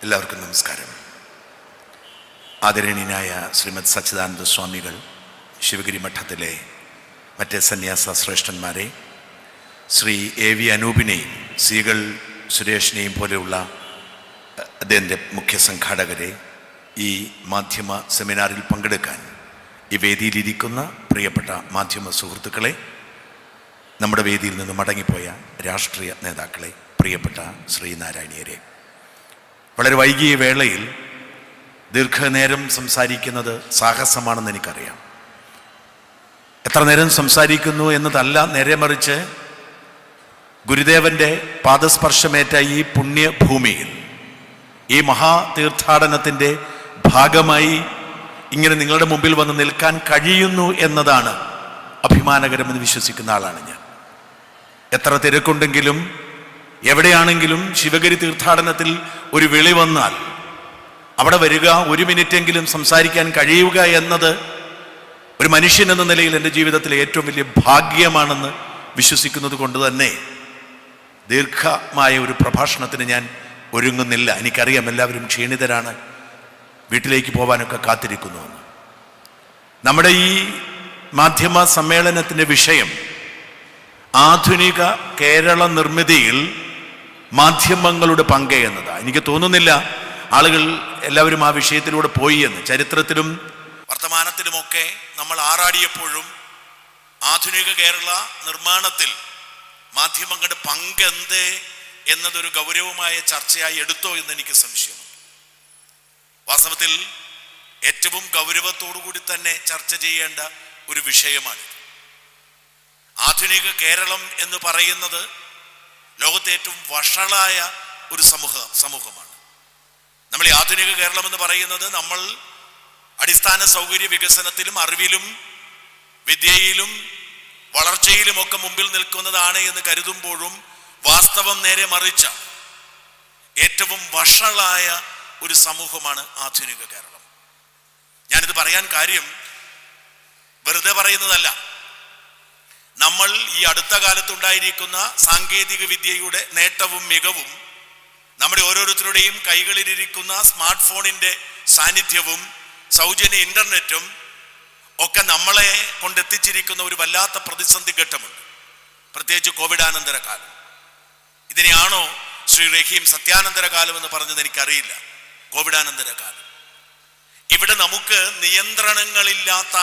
എല്ലാവർക്കും നമസ്കാരം. ആദരണീയനായ ശ്രീമദ് സച്ചിദാനന്ദ സ്വാമികൾ, ശിവഗിരി മഠത്തിലെ മറ്റ് സന്യാസ ശ്രേഷ്ഠന്മാരെ, ശ്രീ എ വി അനൂപിനെയും സീകൾ സുരേഷിനെയും പോലെയുള്ള അദ്ദേഹത്തിൻ്റെ മുഖ്യ സംഘാടകരെ, ഈ മാധ്യമ സെമിനാറിൽ പങ്കെടുക്കാൻ ഈ വേദിയിലിരിക്കുന്ന പ്രിയപ്പെട്ട മാധ്യമ സുഹൃത്തുക്കളെ, നമ്മുടെ വേദിയിൽ നിന്ന് മടങ്ങിപ്പോയ രാഷ്ട്രീയ നേതാക്കളെ, പ്രിയപ്പെട്ട ശ്രീനാരായണീയരെ, വളരെ വൈകിയ വേളയിൽ ദീർഘനേരം സംസാരിക്കുന്നത് സാഹസമാണെന്ന് എനിക്കറിയാം. എത്ര നേരം സംസാരിക്കുന്നു എന്നതല്ല, നേരെ മറിച്ച് ഗുരുദേവൻ്റെ പാദസ്പർശമേറ്റ ഈ പുണ്യഭൂമിയിൽ, ഈ മഹാതീർത്ഥാടനത്തിൻ്റെ ഭാഗമായി ഇങ്ങനെ നിങ്ങളുടെ മുമ്പിൽ വന്ന് നിൽക്കാൻ കഴിയുന്നു എന്നതാണ് അഭിമാനകരമെന്ന് വിശ്വസിക്കുന്ന ആളാണ് ഞാൻ. എത്ര തിരക്കുണ്ടെങ്കിലും എവിടെയാണെങ്കിലും ശിവഗിരി തീർത്ഥാടനത്തിൽ ഒരു വിളി വന്നാൽ അവിടെ വരിക, ഒരു മിനിറ്റെങ്കിലും സംസാരിക്കാൻ കഴിയുക എന്നത് ഒരു മനുഷ്യൻ എന്ന നിലയിൽ എൻ്റെ ജീവിതത്തിലെ ഏറ്റവും വലിയ ഭാഗ്യമാണെന്ന് വിശ്വസിക്കുന്നത് കൊണ്ട് തന്നെ ദീർഘമായ ഒരു പ്രഭാഷണത്തിന് ഞാൻ ഒരുങ്ങുന്നില്ല. എനിക്കറിയാം എല്ലാവരും ക്ഷീണിതരാണ്, വീട്ടിലേക്ക് പോകാനൊക്കെ കാത്തിരിക്കുന്നുവെന്ന്. നമ്മുടെ ഈ മാധ്യമ സമ്മേളനത്തിൻ്റെ വിഷയം ആധുനിക കേരള നിർമ്മിതിയിൽ മാധ്യമങ്ങളുടെ പങ്ക് എന്നതാണ്. എനിക്ക് തോന്നുന്നില്ല ആളുകൾ എല്ലാവരും ആ വിഷയത്തിലൂടെ പോയി എന്ന്. ചരിത്രത്തിലും വർത്തമാനത്തിലുമൊക്കെ നമ്മൾ ആറാടിയപ്പോഴും ആധുനിക കേരള നിർമ്മാണത്തിൽ മാധ്യമങ്ങളുടെ പങ്ക് എന്ത് എന്നതൊരു ഗൗരവമായ ചർച്ചയായി എടുത്തോ എന്ന് എനിക്ക് സംശയമുണ്ട്. വാസ്തവത്തിൽ ഏറ്റവും ഗൗരവത്തോടുകൂടി തന്നെ ചർച്ച ചെയ്യേണ്ട ഒരു വിഷയമാണിത്. ആധുനിക കേരളം എന്ന് പറയുന്നത് ലോകത്തെ ഏറ്റവും വഷളായ ഒരു സമൂഹമാണ്. നമ്മൾ ഈ ആധുനിക കേരളം എന്ന് പറയുന്നത് നമ്മൾ അടിസ്ഥാന സൗകര്യ വികസനത്തിലും അറിവിലും വിദ്യയിലും വളർച്ചയിലും ഒക്കെ മുമ്പിൽ നിൽക്കുന്നതാണ് എന്ന് കരുതുമ്പോഴും വാസ്തവം നേരെ മറിച്ച ഏറ്റവും വഷളായ ഒരു സമൂഹമാണ് ആധുനിക കേരളം. ഞാനിത് പറയാൻ കാര്യം വെറുതെ പറയുന്നതല്ല. നമ്മൾ ഈ അടുത്ത കാലത്തുണ്ടായിരിക്കുന്ന സാങ്കേതിക വിദ്യയുടെ നേട്ടവും മികവും, നമ്മുടെ ഓരോരുത്തരുടെയും കൈകളിലിരിക്കുന്ന സ്മാർട്ട് ഫോണിന്റെ സാന്നിധ്യവും സൗജന്യ ഇന്റർനെറ്റും ഒക്കെ നമ്മളെ കൊണ്ടെത്തിച്ചിരിക്കുന്ന ഒരു വല്ലാത്ത പ്രതിസന്ധി ഘട്ടമുണ്ട്. പ്രത്യേകിച്ച് കോവിഡാനന്തര കാലം. ഇതിനെയാണോ ശ്രീ റഹീം സത്യാനന്തര കാലം എന്ന് പറഞ്ഞത് എനിക്കറിയില്ല. കോവിഡാനന്തര കാലം. ഇവിടെ നമുക്ക് നിയന്ത്രണങ്ങളില്ലാത്ത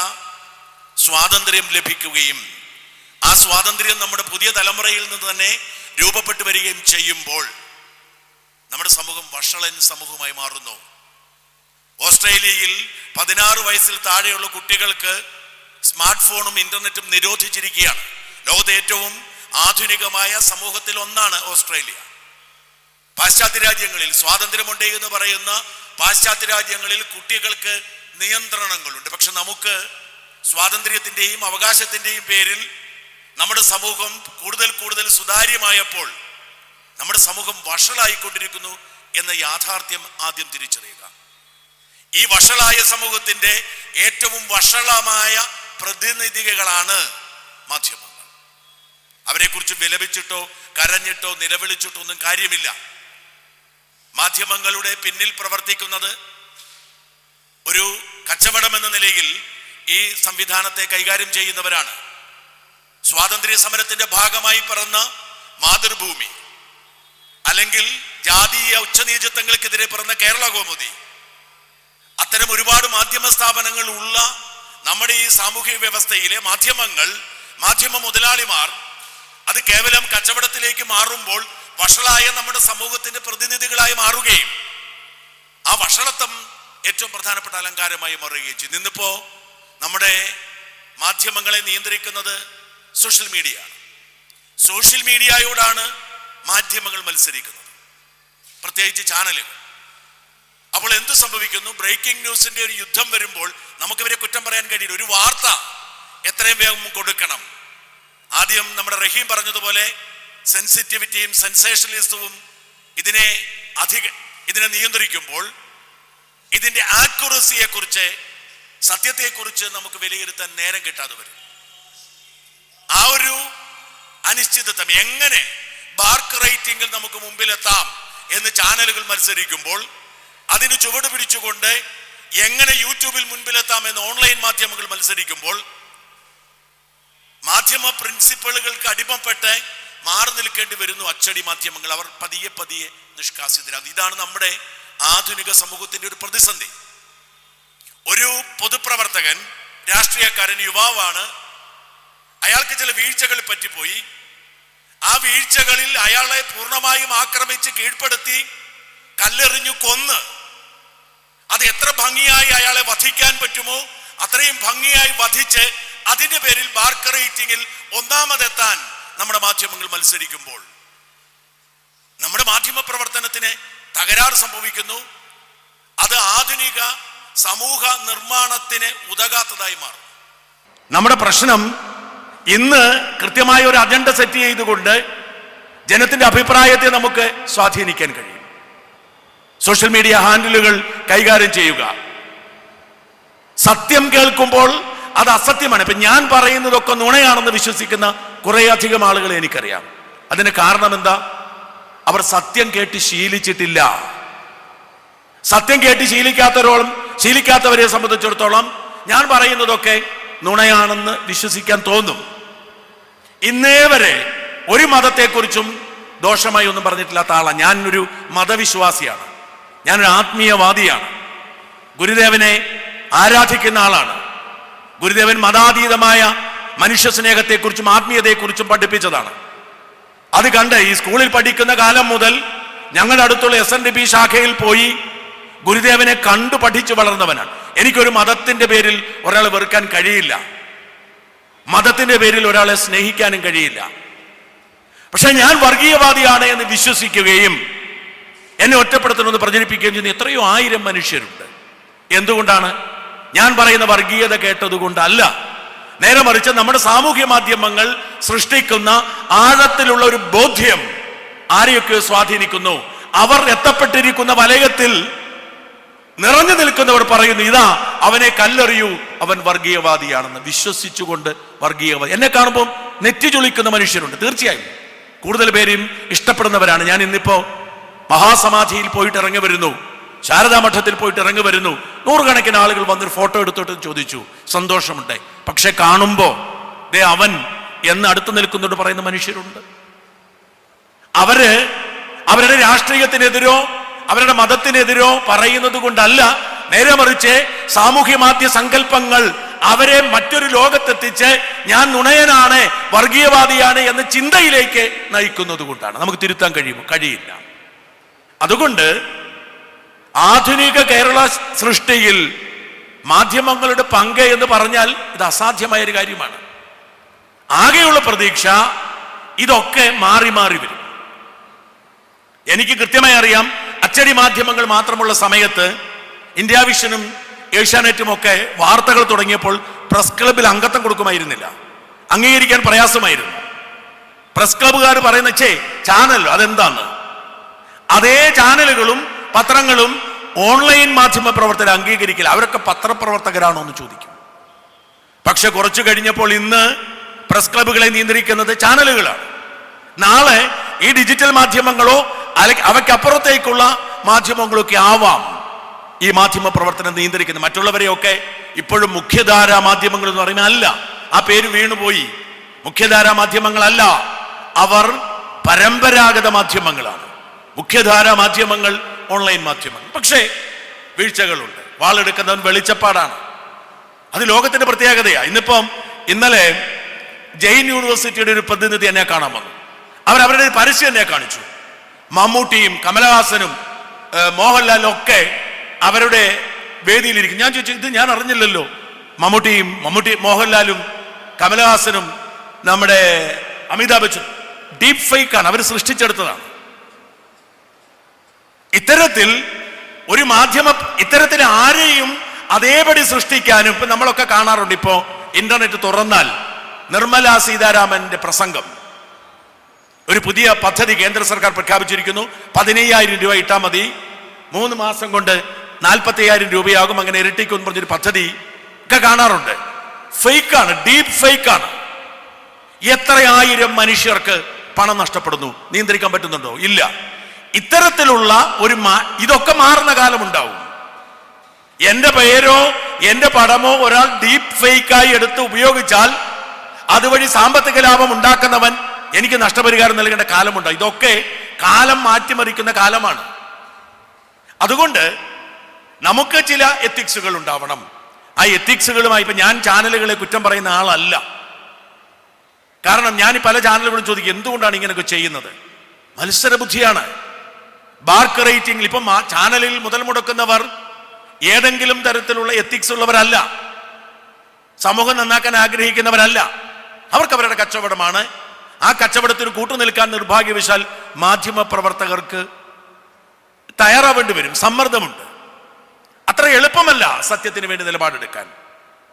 സ്വാതന്ത്ര്യം ലഭിക്കുകയും ആ സ്വാതന്ത്ര്യം നമ്മുടെ പുതിയ തലമുറയിൽ നിന്ന് തന്നെ രൂപപ്പെട്ടു വരികയും ചെയ്യുമ്പോൾ നമ്മുടെ സമൂഹം വഷളൻ സമൂഹമായി മാറുന്നു. ഓസ്ട്രേലിയയിൽ 16 വയസ്സിൽ താഴെയുള്ള കുട്ടികൾക്ക് സ്മാർട്ട് ഫോണും ഇന്റർനെറ്റും നിരോധിച്ചിരിക്കുകയാണ്. ലോകത്തെ ഏറ്റവും ആധുനികമായ സമൂഹത്തിൽ ഒന്നാണ് ഓസ്ട്രേലിയ. പാശ്ചാത്യ രാജ്യങ്ങളിൽ സ്വാതന്ത്ര്യമുണ്ട് എന്ന് പറയുന്ന പാശ്ചാത്യ രാജ്യങ്ങളിൽ കുട്ടികൾക്ക് നിയന്ത്രണങ്ങളുണ്ട്. പക്ഷെ നമുക്ക് സ്വാതന്ത്ര്യത്തിന്റെയും അവകാശത്തിന്റെയും പേരിൽ നമ്മുടെ സമൂഹം കൂടുതൽ സുതാര്യമായപ്പോൾ നമ്മുടെ സമൂഹം വഷളായിക്കൊണ്ടിരിക്കുന്നു എന്ന യാഥാർത്ഥ്യം ആദ്യം തിരിച്ചറിയുക. ഈ വഷളായ സമൂഹത്തിന്റെ ഏറ്റവും വഷളമായ പ്രതിനിധികളാണ് മാധ്യമങ്ങൾ. അവരെക്കുറിച്ച് വിലപിച്ചിട്ടോ കരഞ്ഞിട്ടോ നിലവിളിച്ചിട്ടോ ഒന്നും കാര്യമില്ല. മാധ്യമങ്ങളുടെ പിന്നിൽ പ്രവർത്തിക്കുന്നത് ഒരു കച്ചവടം എന്ന നിലയിൽ ഈ സംവിധാനത്തെ കൈകാര്യം ചെയ്യുന്നവരാണ്. സ്വാതന്ത്ര്യ സമരത്തിന്റെ ഭാഗമായി പിറന്ന മാതൃഭൂമി, അല്ലെങ്കിൽ ജാതീയ ഉച്ചനീചത്വങ്ങൾക്കെതിരെ പിറന്ന കേരള കൗമുദി, അത്തരം ഒരുപാട് മാധ്യമ സ്ഥാപനങ്ങൾ ഉള്ള നമ്മുടെ ഈ സാമൂഹിക വ്യവസ്ഥയിലെ മാധ്യമ മുതലാളിമാർ അത് കേവലം കച്ചവടത്തിലേക്ക് മാറുമ്പോൾ വഷളായ നമ്മുടെ സമൂഹത്തിന്റെ പ്രതിനിധികളായി മാറുകയും ആ വഷളത്വം ഏറ്റവും പ്രധാനപ്പെട്ട അലങ്കാരമായി മാറുകയും ചെയ്യും. ഇന്നിപ്പോ നമ്മുടെ മാധ്യമങ്ങളെ നിയന്ത്രിക്കുന്നത് സോഷ്യൽ മീഡിയ ആണ്. സോഷ്യൽ മീഡിയയോടാണ് മാധ്യമങ്ങൾ മത്സരിക്കുന്നത്, പ്രത്യേകിച്ച് ചാനലുകൾ. അപ്പോൾ എന്ത് സംഭവിക്കുന്നു? ബ്രേക്കിംഗ് ന്യൂസിന്റെ ഒരു യുദ്ധം വരുമ്പോൾ നമുക്കിവരെ കുറ്റം പറയാൻ കഴിയില്ല. ഒരു വാർത്ത എത്രയും വേഗം കൊടുക്കണം. ആദ്യം നമ്മുടെ റഹീം പറഞ്ഞതുപോലെ സെൻസിറ്റിവിറ്റിയും സെൻസേഷണലിസവും ഇതിനെ നിയന്ത്രിക്കുമ്പോൾ ഇതിന്റെ ആക്യുറസിയെ കുറിച്ച്, സത്യത്തെക്കുറിച്ച് നമുക്ക് വിലയിരുത്താൻ നേരം കിട്ടാതെ വരും. ആ ഒരു അനിശ്ചിതത്വം, എങ്ങനെ ബാർക്ക് റേറ്റിംഗിൽ നമുക്ക് മുമ്പിലെത്താം എന്ന് ചാനലുകൾ മത്സരിക്കുമ്പോൾ അതിന് ചുവട് പിടിച്ചുകൊണ്ട് എങ്ങനെ യൂട്യൂബിൽ മുൻപിലെത്താമെന്ന് ഓൺലൈൻ മാധ്യമങ്ങൾ മത്സരിക്കുമ്പോൾ മാധ്യമ പ്രിൻസിപ്പളുകൾക്ക് അടിമപ്പെട്ട് മാറി നിൽക്കേണ്ടി വരുന്നു അച്ചടി മാധ്യമങ്ങൾ. അവർ പതിയെ പതിയെ നിഷ്കാസിതരാകും. ഇതാണ് നമ്മുടെ ആധുനിക സമൂഹത്തിന്റെ ഒരു പ്രതിസന്ധി. ഒരു പൊതുപ്രവർത്തകൻ, രാഷ്ട്രീയക്കാരൻ, യുവാവാണ്. അയാൾക്ക് ചില വീഴ്ചകൾ പറ്റിപ്പോയി. ആ വീഴ്ചകളിൽ അയാളെ പൂർണ്ണമായും ആക്രമിച്ച് കീഴ്പ്പെടുത്തി കല്ലെറിഞ്ഞു കൊന്ന് അത് എത്ര ഭംഗിയായി അയാളെ വധിക്കാൻ പറ്റുമോ അത്രയും ഭംഗിയായി വധിച്ച് അതിന്റെ പേരിൽ മാർക്ക് റേറ്റിംഗിൽ ഒന്നാമതെത്താൻ നമ്മുടെ മാധ്യമങ്ങൾ മത്സരിക്കുമ്പോൾ നമ്മുടെ മാധ്യമ പ്രവർത്തനത്തിന് തകരാറ് സംഭവിക്കുന്നു. അത് ആധുനിക സമൂഹ നിർമ്മാണത്തിന് ഉതകാത്തതായി മാറും. നമ്മുടെ പ്രശ്നം ഇന്ന് കൃത്യമായ ഒരു അജണ്ട സെറ്റ് ചെയ്തുകൊണ്ട് ജനത്തിന്റെ അഭിപ്രായത്തെ നമുക്ക് സ്വാധീനിക്കാൻ കഴിയും. സോഷ്യൽ മീഡിയ ഹാൻഡിലുകൾ കൈകാര്യം ചെയ്യുക. സത്യം കേൾക്കുമ്പോൾ അത് അസത്യമാണ്. ഇപ്പൊ ഞാൻ പറയുന്നതൊക്കെ നുണയാണെന്ന് വിശ്വസിക്കുന്ന കുറേയധികം ആളുകളെ എനിക്കറിയാം. അതിന് കാരണം എന്താ? അവർ സത്യം കേട്ട് ശീലിച്ചിട്ടില്ല. സത്യം കേട്ട് ശീലിക്കാത്തവരെ സംബന്ധിച്ചിടത്തോളം ഞാൻ പറയുന്നതൊക്കെ നുണയാണെന്ന് വിശ്വസിക്കാൻ തോന്നും. ഇന്നേ വരെ ഒരു മതത്തെക്കുറിച്ചും ദോഷമായി ഒന്നും പറഞ്ഞിട്ടില്ലാത്ത ആളാണ്. ഞാനൊരു മതവിശ്വാസിയാണ്, ഞാനൊരു ആത്മീയവാദിയാണ്, ഗുരുദേവനെ ആരാധിക്കുന്ന ആളാണ്. ഗുരുദേവൻ മതാതീതമായ മനുഷ്യ സ്നേഹത്തെക്കുറിച്ചും ആത്മീയതയെക്കുറിച്ചും പഠിപ്പിച്ചതാണ്. അത് കണ്ട് ഈ സ്കൂളിൽ പഠിക്കുന്ന കാലം മുതൽ ഞങ്ങളുടെ അടുത്തുള്ള SNDP ശാഖയിൽ പോയി ഗുരുദേവനെ കണ്ടു പഠിച്ചു വളർന്നവനാണ്. എനിക്കൊരു മതത്തിന്റെ പേരിൽ ഒരാളെ വെറുക്കാൻ കഴിയില്ല, മതത്തിന്റെ പേരിൽ ഒരാളെ സ്നേഹിക്കാനും കഴിയില്ല. പക്ഷെ ഞാൻ വർഗീയവാദിയാണ് എന്ന് വിശ്വസിക്കുകയും എന്നെ ഒറ്റപ്പെടുത്തണമെന്ന് പ്രചരിപ്പിക്കുകയും ചെയ്യുന്ന എത്രയോ ആയിരം മനുഷ്യരുണ്ട്. എന്തുകൊണ്ടാണ്? ഞാൻ പറയുന്ന വർഗീയത കേട്ടതുകൊണ്ടല്ല. നേരെ മറിച്ച് നമ്മുടെ സാമൂഹ്യ മാധ്യമങ്ങൾ സൃഷ്ടിക്കുന്ന ആഴത്തിലുള്ള ഒരു ബോധ്യം ആരെയൊക്കെ സ്വാധീനിക്കുന്നു. അവർ എത്തപ്പെട്ടിരിക്കുന്ന വലയത്തിൽ നിറഞ്ഞു നിൽക്കുന്നവർ പറയുന്നു, ഇതാ അവനെ കല്ലെറിയൂ, അവൻ വർഗീയവാദിയാണെന്ന് വിശ്വസിച്ചുകൊണ്ട് വർഗീയവാദി. എന്നെ കാണുമ്പോൾ നെറ്റി ചുളിക്കുന്ന മനുഷ്യരുണ്ട്. തീർച്ചയായും കൂടുതൽ പേരും ഇഷ്ടപ്പെടുന്നവരാണ്. ഞാൻ ഇന്നിപ്പോ മഹാസമാധിയിൽ പോയിട്ട് ഇറങ്ങി വരുന്നു, ശാരദാമഠത്തിൽ പോയിട്ട് ഇറങ്ങി വരുന്നു. നൂറുകണക്കിന് ആളുകൾ വന്നൊരു ഫോട്ടോ എടുത്തിട്ട് ചോദിച്ചു, സന്തോഷമുണ്ട്. പക്ഷെ കാണുമ്പോ ദേ അവൻ എന്ന് അടുത്ത് നിൽക്കുന്നോട് പറയുന്ന മനുഷ്യരുണ്ട്. അവരുടെ രാഷ്ട്രീയത്തിനെതിരോ അവരുടെ മതത്തിനെതിരോ പറയുന്നത് കൊണ്ടല്ല, നേരെ മറിച്ച് സാമൂഹ്യ മാധ്യമ സങ്കല്പങ്ങൾ അവരെ മറ്റൊരു ലോകത്തെത്തിച്ച് ഞാൻ നുണയനാണ്, വർഗീയവാദിയാണ് എന്ന ചിന്തയിലേക്ക് നയിക്കുന്നത് കൊണ്ടാണ്. നമുക്ക് തിരുത്താൻ കഴിയില്ല. അതുകൊണ്ട് ആധുനിക കേരള സൃഷ്ടിയിൽ മാധ്യമങ്ങളുടെ പങ്ക് എന്ന് പറഞ്ഞാൽ ഇത് അസാധ്യമായ ഒരു കാര്യമാണ്. ആകെയുള്ള പ്രതീക്ഷ ഇതൊക്കെ മാറി മാറി വരും. എനിക്ക് കൃത്യമായി അറിയാം, അച്ചടി മാധ്യമങ്ങൾ മാത്രമുള്ള സമയത്ത് ഇന്ത്യ വിഷനും ഏഷ്യാനെറ്റും ഒക്കെ വാർത്തകൾ തുടങ്ങിയപ്പോൾ പ്രസ് ക്ലബിൽ അംഗത്വം കൊടുക്കുമായിരുന്നില്ല, അംഗീകരിക്കാൻ പ്രയാസമായിരുന്നു. പ്രസ് ക്ലബ്ബുകാർ പറയുന്ന ചാനൽ അതെന്താന്ന്. അതേ ചാനലുകളും പത്രങ്ങളും ഓൺലൈൻ മാധ്യമ പ്രവർത്തകരെ അംഗീകരിക്കില്ല. അവരൊക്കെ പത്രപ്രവർത്തകരാണോ എന്ന് ചോദിക്കും. പക്ഷെ കുറച്ചു കഴിഞ്ഞപ്പോൾ ഇന്ന് പ്രസ് ക്ലബ്ബുകളെ നിയന്ത്രിക്കുന്നത് ചാനലുകളാണ്. നാളെ ഈ ഡിജിറ്റൽ മാധ്യമങ്ങളോ അവയ്ക്കപ്പുറത്തേക്കുള്ള മാധ്യമങ്ങളൊക്കെ ആവാം ഈ മാധ്യമ പ്രവർത്തനം നിയന്ത്രിക്കുന്നത്. മറ്റുള്ളവരെയൊക്കെ ഇപ്പോഴും മുഖ്യധാരാ മാധ്യമങ്ങൾ എന്ന് പറയുന്നത് അല്ല, ആ പേര് വീണുപോയി. മുഖ്യധാരാ മാധ്യമങ്ങളല്ല, അവർ പരമ്പരാഗത മാധ്യമങ്ങളാണ്. മുഖ്യധാരാ മാധ്യമങ്ങൾ ഓൺലൈൻ മാധ്യമങ്ങൾ. പക്ഷേ വീഴ്ചകളുണ്ട്. വാളെടുക്കുന്നവൻ വെളിച്ചപ്പാടാണ്. അത് ലോകത്തിന്റെ പ്രത്യേകതയാണ്. ഇന്നലെ ജെയിൻ യൂണിവേഴ്സിറ്റിയുടെ ഒരു പ്രതിനിധി എന്നെ കാണാൻ വന്നു. അവരുടെ പരസ്യം എന്നെ കാണിച്ചു. മമ്മൂട്ടിയും കമലഹാസനും മോഹൻലാലും ഒക്കെ അവരുടെ വേദിയിലിരിക്കും. ഞാൻ ചോദിച്ചു, ഇത് ഞാൻ അറിഞ്ഞില്ലല്ലോ. മോഹൻലാലും കമലഹാസനും നമ്മുടെ അമിതാഭ് ബച്ചൻ ഡീപ് ഫേക്കാണ്, അവർ സൃഷ്ടിച്ചെടുത്തതാണ്. ഇത്തരത്തിൽ ഒരു ഇത്തരത്തിൽ ആരെയും അതേപടി സൃഷ്ടിക്കാനും ഇപ്പൊ നമ്മളൊക്കെ കാണാറുണ്ട്. ഇപ്പോ ഇന്റർനെറ്റ് തുറന്നാൽ നിർമ്മല സീതാരാമന്റെ പ്രസംഗം, ഒരു പുതിയ പദ്ധതി കേന്ദ്ര സർക്കാർ പ്രഖ്യാപിച്ചിരിക്കുന്നു. 15,000 രൂപ ഇട്ടാൽ മതി, 3 മാസം കൊണ്ട് 40,000 രൂപയാകും, അങ്ങനെ ഇരട്ടിക്കുമെന്ന് പറഞ്ഞൊരു പദ്ധതി ഒക്കെ കാണാറുണ്ട്. ഫേക്കാണ്, ഡീപ് ഫേക്കാണ്. എത്ര ആയിരം മനുഷ്യർക്ക് പണം നഷ്ടപ്പെടുന്നു. നിയന്ത്രിക്കാൻ പറ്റുന്നുണ്ടോ? ഇല്ല. ഇത്തരത്തിലുള്ള ഒരു ഇതൊക്കെ മാറുന്ന കാലമുണ്ടാവും. എന്റെ പേരോ എന്റെ പടമോ ഒരാൾ ഡീപ്പ് ഫേക്കായി എടുത്ത് ഉപയോഗിച്ചാൽ അതുവഴി സാമ്പത്തിക ലാഭം ഉണ്ടാക്കുന്നവൻ എനിക്ക് നഷ്ടപരിഹാരം നൽകേണ്ട കാലമുണ്ടാവും. ഇതൊക്കെ കാലം മാറ്റിമറിക്കുന്ന കാലമാണ്. അതുകൊണ്ട് നമുക്ക് ചില എത്തിക്സുകൾ ഉണ്ടാവണം. ആ എത്തിക്സുകളുമായി ഇപ്പൊ ഞാൻ ചാനലുകളെ കുറ്റം പറയുന്ന ആളല്ല. കാരണം ഞാൻ പല ചാനലുകളും ചോദിക്കും എന്തുകൊണ്ടാണ് ഇങ്ങനെയൊക്കെ ചെയ്യുന്നത്. മത്സരബുദ്ധിയാണ്. ബാർക്ക് റേറ്റിംഗിൽ ഇപ്പം ചാനലിൽ മുതൽ മുടക്കുന്നവർ ഏതെങ്കിലും തരത്തിലുള്ള എത്തിക്സ് ഉള്ളവരല്ല, സമൂഹം നന്നാക്കാൻ ആഗ്രഹിക്കുന്നവരല്ല. അവർക്ക് അവരുടെ കച്ചവടമാണ്. ആ കച്ചവടത്തിന് കൂട്ടുനിൽക്കാൻ നിർഭാഗ്യവശാൽ മാധ്യമ പ്രവർത്തകർക്ക് തയ്യാറാവേണ്ടി വരും. സമ്മർദ്ദമുണ്ട്. അത്ര എളുപ്പമല്ല സത്യത്തിന് വേണ്ടി നിലപാടെടുക്കാൻ.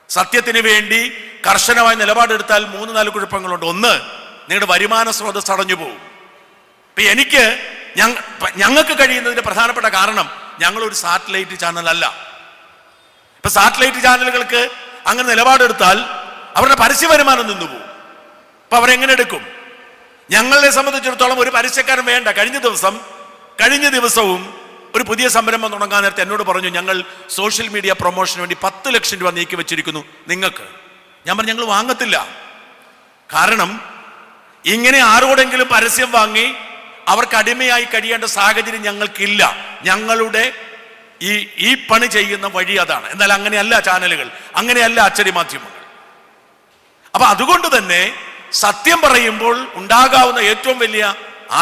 സത്യത്തിന് വേണ്ടി കർശനമായി നിലപാടെടുത്താൽ 3-4 കുഴപ്പങ്ങളുണ്ട്. ഒന്ന്, നിങ്ങളുടെ വരുമാന സ്രോതസ് അടഞ്ഞു പോകും. ഇപ്പൊ ഞങ്ങൾക്ക് കഴിയുന്നതിന്റെ പ്രധാനപ്പെട്ട കാരണം ഞങ്ങളൊരു സാറ്റലൈറ്റ് ചാനൽ അല്ല. ഇപ്പൊ സാറ്റലൈറ്റ് ചാനലുകൾക്ക് അങ്ങനെ നിലപാടെടുത്താൽ അവരുടെ പരസ്യ വരുമാനം നിന്നുപോകും. അപ്പൊ അവരെങ്ങനെ എടുക്കും? ഞങ്ങളെ സംബന്ധിച്ചിടത്തോളം ഒരു പരസ്യക്കാരൻ വേണ്ട. കഴിഞ്ഞ ദിവസവും ഒരു പുതിയ സംരംഭം തുടങ്ങാൻ നേരത്തെ എന്നോട് പറഞ്ഞു, ഞങ്ങൾ സോഷ്യൽ മീഡിയ പ്രൊമോഷന് വേണ്ടി 10 ലക്ഷം രൂപ നീക്കി വെച്ചിരിക്കുന്നു, നിങ്ങൾക്ക്. ഞാൻ പറഞ്ഞു ഞങ്ങൾ വാങ്ങത്തില്ല. കാരണം ഇങ്ങനെ ആരോടെങ്കിലും പരസ്യം വാങ്ങി അവർക്ക് അടിമയായി കഴിയേണ്ട സാഹചര്യം ഞങ്ങൾക്കില്ല. ഞങ്ങളുടെ ഈ പണി ചെയ്യുന്ന വഴി അതാണ്. എന്നാൽ അങ്ങനെയല്ല ചാനലുകൾ, അങ്ങനെയല്ല അച്ചടി മാധ്യമങ്ങൾ. അപ്പൊ അതുകൊണ്ട് തന്നെ സത്യം പറയുമ്പോൾ ഉണ്ടാകാവുന്ന ഏറ്റവും വലിയ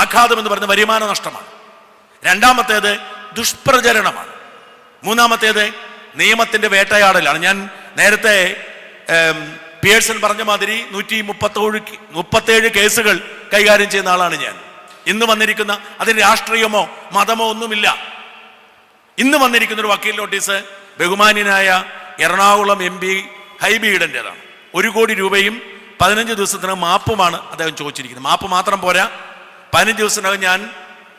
ആഘാതം എന്ന് പറയുന്ന വരുമാന നഷ്ടമാണ്. രണ്ടാമത്തേത് ദുഷ്പ്രചരണമാണ്. മൂന്നാമത്തേത് നിയമത്തിന്റെ വേട്ടയാടലാണ്. ഞാൻ നേരത്തെ പിയേഴ്സൺ പറഞ്ഞ മാതിരി 137 കേസുകൾ കൈകാര്യം ചെയ്യുന്ന ആളാണ് ഞാൻ. ഇന്ന് വന്നിരിക്കുന്ന അതിന് രാഷ്ട്രീയമോ മതമോ ഒന്നുമില്ല. ഇന്ന് വന്നിരിക്കുന്ന ഒരു വക്കീൽ നോട്ടീസ് ബഹുമാന്യനായ എറണാകുളം MP ഹൈബി ഈഡന്റേതാണ്. 1 കോടി രൂപയും 15 ദിവസത്തിനകം മാപ്പുമാണ് അദ്ദേഹം ചോദിച്ചിരിക്കുന്നത്. മാപ്പ് മാത്രം പോരാ, 15 ദിവസത്തിനകം ഞാൻ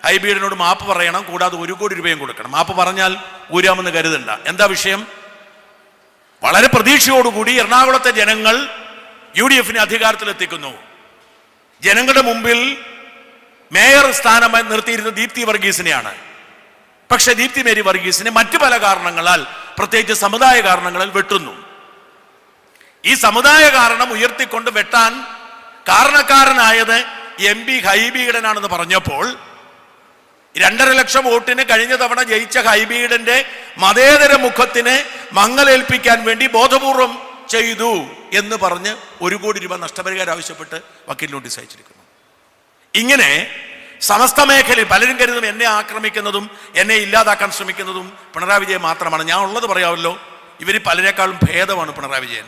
ഹൈബി ഈഡനോട് മാപ്പ് പറയണം, കൂടാതെ 1 കോടി രൂപയും കൊടുക്കണം. മാപ്പ് പറഞ്ഞാൽ ഊരാമെന്ന് കരുതണ്ട. എന്താ വിഷയം? വളരെ പ്രതീക്ഷയോടുകൂടി എറണാകുളത്തെ ജനങ്ങൾ UDF അധികാരത്തിലെത്തിക്കുന്നു. ജനങ്ങളുടെ മുമ്പിൽ മേയർ സ്ഥാനമായി നിർത്തിയിരുന്ന ദീപ്തി വർഗീസിനെയാണ്. പക്ഷെ ദീപ്തി മേരി വർഗീസിനെ മറ്റു പല കാരണങ്ങളാൽ, പ്രത്യേകിച്ച് സമുദായ കാരണങ്ങളാൽ വെട്ടുന്നു. ഈ സമുദായ കാരണം ഉയർത്തിക്കൊണ്ട് വെട്ടാൻ കാരണക്കാരനായത് MP ഹൈബി ഈഡനാണെന്ന് പറഞ്ഞപ്പോൾ 2.5 ലക്ഷം വോട്ടിന് കഴിഞ്ഞ തവണ ജയിച്ച ഹൈബി ഈഡന്റെ മതേതര മുഖത്തിന് മങ്ങലേൽപ്പിക്കാൻ വേണ്ടി ബോധപൂർവം ചെയ്തു എന്ന് പറഞ്ഞ് 1 കോടി രൂപ നഷ്ടപരിഹാരം ആവശ്യപ്പെട്ട് വക്കീൽ നോട്ടീസ് അയച്ചിരിക്കുന്നു. ഇങ്ങനെ സമസ്ത മേഖലയിൽ പലരും കരുതും എന്നെ ആക്രമിക്കുന്നതും എന്നെ ഇല്ലാതാക്കാൻ ശ്രമിക്കുന്നതും പിണറായി വിജയൻ മാത്രമാണ്. ഞാൻ ഉള്ളത് പറയാമല്ലോ, ഇവർ പലരെക്കാളും ഭേദമാണ് പിണറായി വിജയൻ.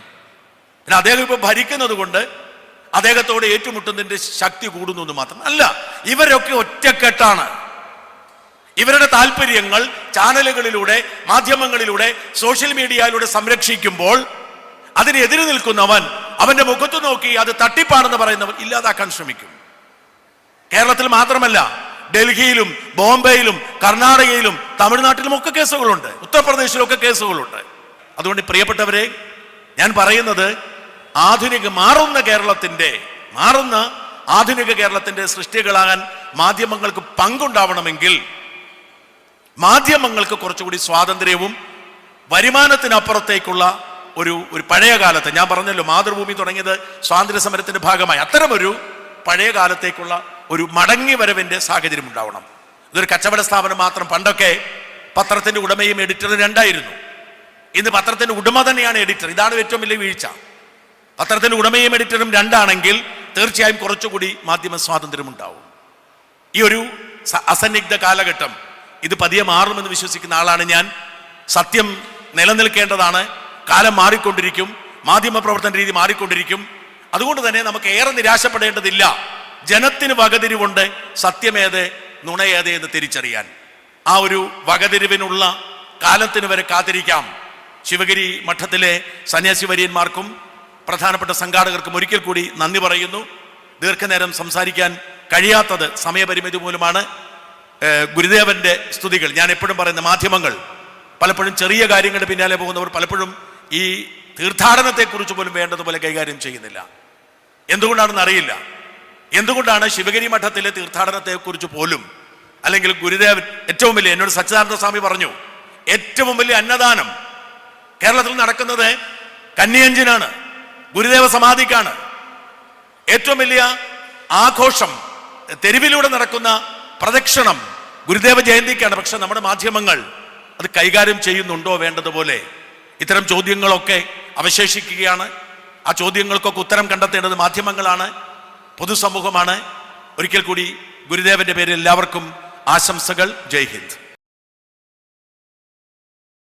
പിന്നെ അദ്ദേഹം ഇപ്പൊ ഭരിക്കുന്നത് കൊണ്ട് അദ്ദേഹത്തോട് ഏറ്റുമുട്ടുന്നതിന്റെ ശക്തി കൂടുന്നു എന്ന് മാത്രം അല്ല, ഇവരൊക്കെ ഒറ്റക്കെട്ടാണ്. ഇവരുടെ താല്പര്യങ്ങൾ ചാനലുകളിലൂടെ, മാധ്യമങ്ങളിലൂടെ, സോഷ്യൽ മീഡിയയിലൂടെ സംരക്ഷിക്കുമ്പോൾ അതിനെതിരെ നിൽക്കുന്നവൻ അവന്റെ മുഖത്ത് നോക്കി അത് തട്ടിപ്പാണെന്ന് പറയുന്നവൻ ഇല്ലാതാക്കാൻ ശ്രമിക്കും. കേരളത്തിൽ മാത്രമല്ല, ഡൽഹിയിലും ബോംബെയിലും കർണാടകയിലും തമിഴ്നാട്ടിലും ഒക്കെ കേസുകളുണ്ട്, ഉത്തർപ്രദേശിലൊക്കെ കേസുകളുണ്ട്. അതുകൊണ്ട് പ്രിയപ്പെട്ടവരെ, ഞാൻ പറയുന്നത് മാറുന്ന ആധുനിക കേരളത്തിന്റെ സൃഷ്ടികളാകാൻ മാധ്യമങ്ങൾക്ക് പങ്കുണ്ടാവണമെങ്കിൽ മാധ്യമങ്ങൾക്ക് കുറച്ചുകൂടി സ്വാതന്ത്ര്യവും വരുമാനത്തിനപ്പുറത്തേക്കുള്ള ഒരു പഴയ കാലത്ത്, ഞാൻ പറഞ്ഞല്ലോ മാതൃഭൂമി തുടങ്ങിയത് സ്വാതന്ത്ര്യ സമരത്തിന്റെ ഭാഗമായി, അത്തരമൊരു പഴയ കാലത്തേക്കുള്ള ഒരു മടങ്ങി വരവിന്റെ സാഹചര്യം ഉണ്ടാവണം. ഇതൊരു കച്ചവട സ്ഥാപനം മാത്രം. പണ്ടൊക്കെ പത്രത്തിന്റെ ഉടമയും എഡിറ്ററും രണ്ടായിരുന്നു. ഇന്ന് പത്രത്തിന്റെ ഉടമ തന്നെയാണ് എഡിറ്റർ. ഇതാണ് ഏറ്റവും വലിയ വീഴ്ച. പത്രത്തിന്റെ ഉടമയും എഡിറ്ററും രണ്ടാണെങ്കിൽ തീർച്ചയായും കുറച്ചുകൂടി മാധ്യമ സ്വാതന്ത്ര്യം ഉണ്ടാവും. ഈ ഒരു അസന്നിഗ്ധ കാലഘട്ടം ഇത് പതിയെ മാറുമെന്ന് വിശ്വസിക്കുന്ന ആളാണ് ഞാൻ. സത്യം നിലനിൽക്കേണ്ടതാണ്. കാലം മാറിക്കൊണ്ടിരിക്കും, മാധ്യമ പ്രവർത്തന രീതി മാറിക്കൊണ്ടിരിക്കും. അതുകൊണ്ട് തന്നെ നമുക്ക് ഏറെ നിരാശപ്പെടേണ്ടതില്ല. ജനത്തിന് വകതിരിവുണ്ട്, സത്യമേത് നുണയേത് എന്ന് തിരിച്ചറിയാൻ. ആ ഒരു വകതിരിവിനുള്ള കാലത്തിന് വരെ കാത്തിരിക്കാം. ശിവഗിരി മഠത്തിലെ സന്യാസി വര്യന്മാർക്കും പ്രധാനപ്പെട്ട സംഘാടകർക്കും ഒരിക്കൽ കൂടി നന്ദി പറയുന്നു. ദീർഘനേരം സംസാരിക്കാൻ കഴിയാത്തത് സമയപരിമിതി മൂലമാണ്. ഗുരുദേവന്റെ സ്തുതികൾ, ഞാൻ എപ്പോഴും പറയുന്ന മാധ്യമങ്ങൾ പലപ്പോഴും ചെറിയ കാര്യങ്ങളുടെ പിന്നാലെ പോകുന്നവർ പലപ്പോഴും ഈ തീർത്ഥാടനത്തെക്കുറിച്ച് പോലും വേണ്ടതുപോലെ കൈകാര്യം ചെയ്യുന്നില്ല. എന്തുകൊണ്ടാണെന്ന് അറിയില്ല. എന്തുകൊണ്ടാണ് ശിവഗിരി മഠത്തിലെ തീർത്ഥാടനത്തെക്കുറിച്ച് പോലും അല്ലെങ്കിൽ ഗുരുദേവൻ ഏറ്റവും വലിയ, എന്നോട് സച്ചിദാനന്ദ സ്വാമി പറഞ്ഞു, ഏറ്റവും വലിയ അന്നദാനം കേരളത്തിൽ നടക്കുന്നത് കന്നിയഞ്ചിനാണ്, ഗുരുദേവ സമാധിക്കാണ്. ഏറ്റവും വലിയ ആഘോഷം, തെരുവിലൂടെ നടക്കുന്ന പ്രദക്ഷിണം ഗുരുദേവ ജയന്തിക്കാണ്. പക്ഷെ നമ്മുടെ മാധ്യമങ്ങൾ അത് കൈകാര്യം ചെയ്യുന്നുണ്ടോ വേണ്ടതുപോലെ? ഇത്തരം ചോദ്യങ്ങളൊക്കെ അവശേഷിക്കുകയാണ്. ആ ചോദ്യങ്ങൾക്കൊക്കെ ഉത്തരം കണ്ടെത്തേണ്ടത് മാധ്യമങ്ങളാണ്, പൊതുസമൂഹമാണ്. ഒരിക്കൽ കൂടി ഗുരുദേവന്റെ പേരിൽ എല്ലാവർക്കും ആശംസകൾ. ജയ് ഹിന്ദ്.